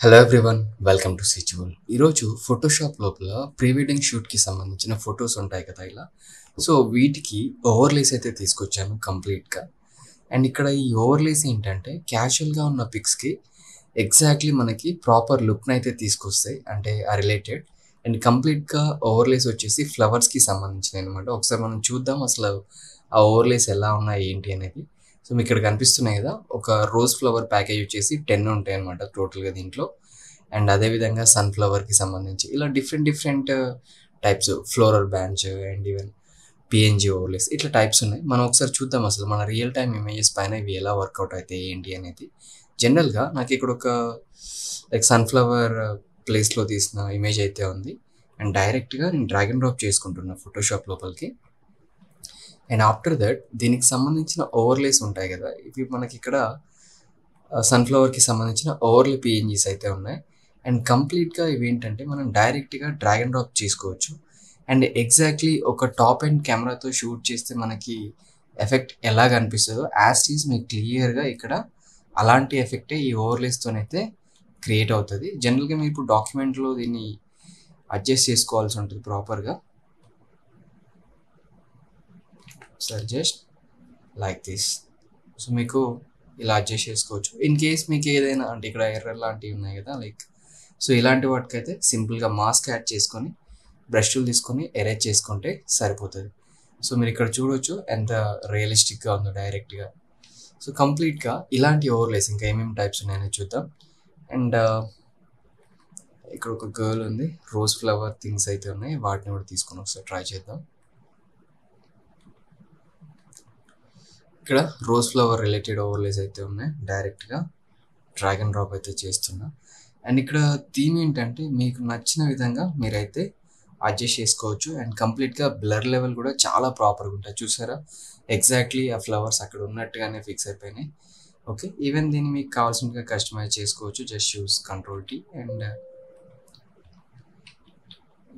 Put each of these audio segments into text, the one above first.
Hello everyone, welcome to సిచ్యువల్. ఈరోజు Photoshop లోపల ప్రీ వెడ్డింగ్ షూట్కి సంబంధించిన ఫొటోస్ ఉంటాయి కదా ఇలా. సో వీటికి ఓవర్లేస్ అయితే తీసుకొచ్చాను కంప్లీట్గా. అండ్ ఇక్కడ ఈ ఓవర్లేస్ ఏంటంటే క్యాజువల్గా ఉన్న పిక్స్కి ఎగ్జాక్ట్లీ మనకి ప్రాపర్ లుక్ని అయితే తీసుకొస్తాయి, అంటే ఆ రిలేటెడ్. అండ్ కంప్లీట్గా ఓవర్లేస్ వచ్చేసి ఫ్లవర్స్కి సంబంధించినవి అనమాట. ఒకసారి మనం చూద్దాం అసలు ఆ ఓవర్లేస్ ఎలా ఉన్నాయి ఏంటి అనేది. సో మీకు ఇక్కడ కనిపిస్తున్నాయి కదా, ఒక రోజ్ ఫ్లవర్ ప్యాకేజ్ వచ్చేసి 10 ఉంటాయి అనమాట టోటల్గా దీంట్లో. అండ్ అదేవిధంగా సన్ఫ్లవర్కి సంబంధించి ఇలా different different types floral bunch and even PNG overlays ఇట్లా టైప్స్ ఉన్నాయి. మనం ఒకసారి చూద్దాం అసలు మన రియల్ టైమ్ ఇమేజెస్ పైన ఇవి ఎలా వర్కౌట్ అవుతాయి ఏంటి అనేది. జనరల్గా నాకు ఇక్కడ ఒక లైక్ సన్ఫ్లవర్ ప్లేస్లో తీసిన ఇమేజ్ అయితే ఉంది. అండ్ డైరెక్ట్గా నేను డ్రాగ్ అండ్ డ్రాప్ చేసుకుంటున్నా ఫోటోషాప్ లోపలికి. అండ్ ఆఫ్టర్ దట్ దీనికి సంబంధించిన ఓవర్లేస్ ఉంటాయి కదా, ఇవి మనకి ఇక్కడ సన్ఫ్లవర్కి సంబంధించిన ఓవర్లే పిఎన్జీస్ అయితే ఉన్నాయి. అండ్ కంప్లీట్గా ఇవి ఏంటంటే మనం డైరెక్ట్గా డ్రాగ్ అండ్ డ్రాప్ చేసుకోవచ్చు. అండ్ ఎగ్జాక్ట్లీ ఒక టాప్ అండ్ కెమెరాతో షూట్ చేస్తే మనకి ఎఫెక్ట్ ఎలా కనిపిస్తుందో యాజ్ ఈజ్ మీకు క్లియర్గా ఇక్కడ అలాంటి ఎఫెక్టే ఈ ఓవర్లేస్తోనైతే క్రియేట్ అవుతుంది. జనరల్గా మీరు ఇప్పుడు డాక్యుమెంట్లో దీన్ని అడ్జస్ట్ చేసుకోవాల్సి ఉంటుంది ప్రాపర్గా. Sir just like this. So మీకు ఇలా అడ్జస్ట్ చేసుకోవచ్చు. ఇన్ కేస్ మీకు ఏదైనా అంటే ఇక్కడ ఎర్రర్ లాంటివి ఉన్నాయి కదా లైక్, సో ఇలాంటి వాటికైతే సింపుల్గా మాస్క్ యాడ్ చేసుకొని బ్రష్ టూల్ తీసుకొని ఎరేజ్ చేసుకుంటే సరిపోతుంది. సో మీరు ఇక్కడ చూడవచ్చు ఎంత రియలిస్టిక్గా ఉందో డైరెక్ట్గా. సో కంప్లీట్గా ఇలాంటి ఓవర్లేస్ ఇంకా ఏమేమి టైప్స్ ఉన్నాయని చూద్దాం. అండ్ ఇక్కడ ఒక గర్ల్ ఉంది, రోజ్ ఫ్లవర్ థింగ్స్ అయితే ఉన్నాయి, వాటిని కూడా తీసుకొని ఒకసారి ట్రై చేద్దాం. ఇక్కడ రోజ్ ఫ్లవర్ రిలేటెడ్ ఓవర్లేస్ అయితే ఉన్నాయి, డైరెక్ట్గా డ్రాగ్ అండ్ డ్రాప్ అయితే చేస్తున్నా. అండ్ ఇక్కడ థీమ్ ఏంటంటే మీకు నచ్చిన విధంగా మీరైతే అడ్జస్ట్ చేసుకోవచ్చు. అండ్ కంప్లీట్గా బ్లర్ లెవెల్ కూడా చాలా ప్రాపర్గా ఉంటుంది. చూసారా, ఎగ్జాక్ట్లీ ఆ ఫ్లవర్స్ అక్కడ ఉన్నట్టుగానే ఫిక్స్ అయిపోయినాయి. ఓకే, ఈవెన్ దీన్ని మీకు కావాల్సినట్టుగా కస్టమైజ్ చేసుకోవచ్చు. జస్ట్ యూస్ Ctrl+T అండ్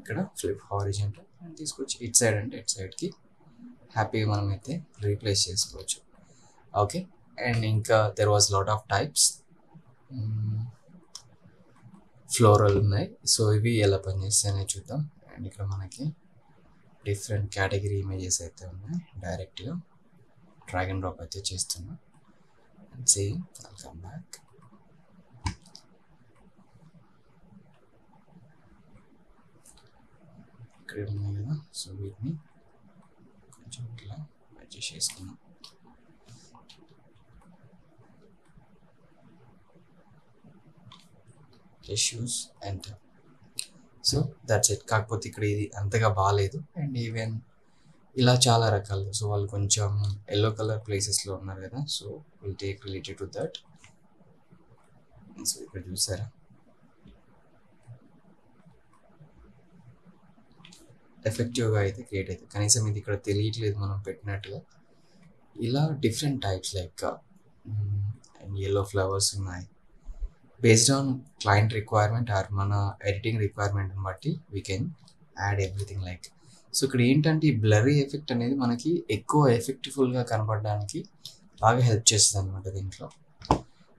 ఇక్కడ ఫ్లిప్ హారిజాంటల్ అండ్ తీసుకొచ్చి ఇట్ సైడ్ అంటే ఇట్ సైడ్కి హ్యాపీగా మనం అయితే రీప్లేస్ చేసుకోవచ్చు. ఓకే, అండ్ ఇంకా there was lot of types floral ఉన్నాయి. సో ఇవి ఎలా పనిచేస్తాయని చూద్దాం. అండ్ ఇక్కడ మనకి డిఫరెంట్ కేటగిరీ ఇమేజెస్ అయితే ఉన్నాయి, డైరెక్ట్గా డ్రాగ్ అండ్ డ్రాప్ అయితే చేస్తున్నా. And same welcome back. ఇక్కడ ఉన్నాయి కదా, సో వీటిని కొంచెం ఇట్లా అడ్జస్ట్ చేసుకున్నాం. Issues enter. So that's it. కాకపోతే ఇక్కడ ఇది అంతగా బాగాలేదు. అండ్ ఈవెన్ ఇలా చాలా రకాలు. సో వాళ్ళు కొంచెం ఎల్లో కలర్ ప్లేసెస్లో ఉన్నారు కదా, so will take related to that. So ఇక్కడ చూసారా, ఎఫెక్టివ్గా అయితే క్రియేట్ అయితే కనీసం ఇది ఇక్కడ తెలియట్లేదు మనం పెట్టినట్టుగా. ఇలా different types like and yellow flowers ఉన్నాయి. Based on client requirement or మన ఎడిటింగ్ రిక్వైర్మెంట్ని బట్టి we can add everything like. So ఇక్కడ ఏంటంటే ఈ బ్లరీ ఎఫెక్ట్ అనేది మనకి ఎక్కువ ఎఫెక్టివ్ఫుల్గా కనపడడానికి బాగా హెల్ప్ చేస్తుంది అనమాట దీంట్లో.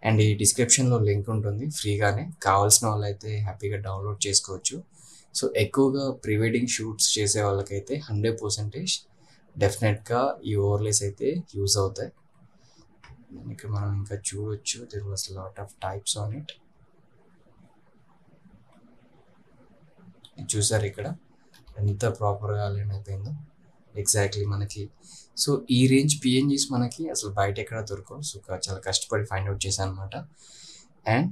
అండ్ ఈ డిస్క్రిప్షన్లో లింక్ ఉంటుంది, ఫ్రీగానే కావాల్సిన వాళ్ళైతే హ్యాపీగా డౌన్లోడ్ చేసుకోవచ్చు. సో ఎక్కువగా ప్రీ వెడ్డింగ్ షూట్స్ చేసే వాళ్ళకైతే 100% డెఫినెట్గా ఈ ఓవర్లేస్ అయితే యూజ్ అవుతాయి. ఇక్కడ మనం ఇంకా చూడొచ్చు, there was lot of types on it. చూసారు ఇక్కడ ఎంత ప్రాపర్గా అలైన్ అయిపోయిందో ఎగ్జాక్ట్లీ మనకి. సో ఈ రేంజ్ పిఎన్జీస్ మనకి అసలు బయట ఎక్కడ దొరకవు. సో చాలా కష్టపడి ఫైండ్ అవుట్ చేశాను అనమాట. అండ్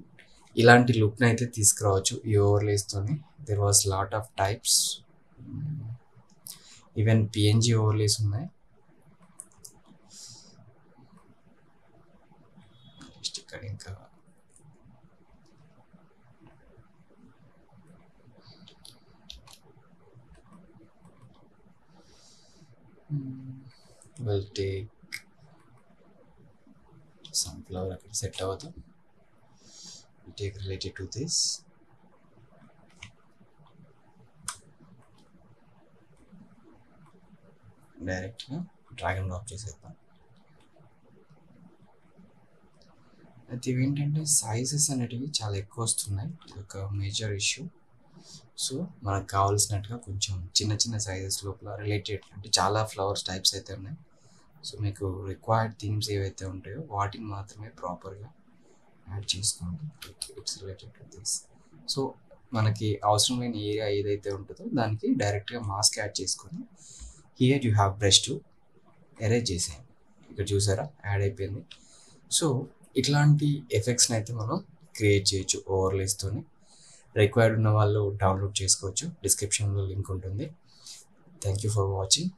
ఇలాంటి లుక్ని అయితే తీసుకురావచ్చు ఈ ఓవర్లేస్తోని. There was lot of types, even PNG overlays ఉన్నాయి. ఇక్కడ ఇంకా విల్ టేక్ సన్ఫ్లవర్ అక్కడ సెట్ అవ్వదు. Will take related to this. డైరెక్ట్గా డ్రాగ్ అండ్ డ్రాప్ చేసేద్దాం. అయితే ఇవేంటంటే సైజెస్ అనేటివి చాలా ఎక్కువ వస్తున్నాయి, ఇది ఒక మేజర్ ఇష్యూ. సో మనకు కావాల్సినట్టుగా కొంచెం చిన్న చిన్న సైజెస్ లోపల రిలేటెడ్ అంటే చాలా ఫ్లవర్స్ టైప్స్ అయితే ఉన్నాయి. సో మీకు రిక్వైర్డ్ థీమ్స్ ఏవైతే ఉంటాయో వాటిని మాత్రమే ప్రాపర్గా యాడ్ చేసుకోండి. It's related to this. So మనకి అవసరం లేని ఏరియా ఏదైతే ఉంటుందో దానికి డైరెక్ట్గా మాస్క్ యాడ్ చేసుకొని here you have brush to erase చేసేయండి. ఇక్కడ చూసారా యాడ్ అయిపోయింది. సో ఇట్లాంటి ఎఫెక్ట్స్ని అయితే మనం క్రియేట్ చేయొచ్చు ఓవర్లేస్తోని. రిక్వైర్డ్ ఉన్న వాళ్ళు డౌన్లోడ్ చేసుకోవచ్చు, డిస్క్రిప్షన్లో లింక్ ఉంటుంది. Thank you for watching.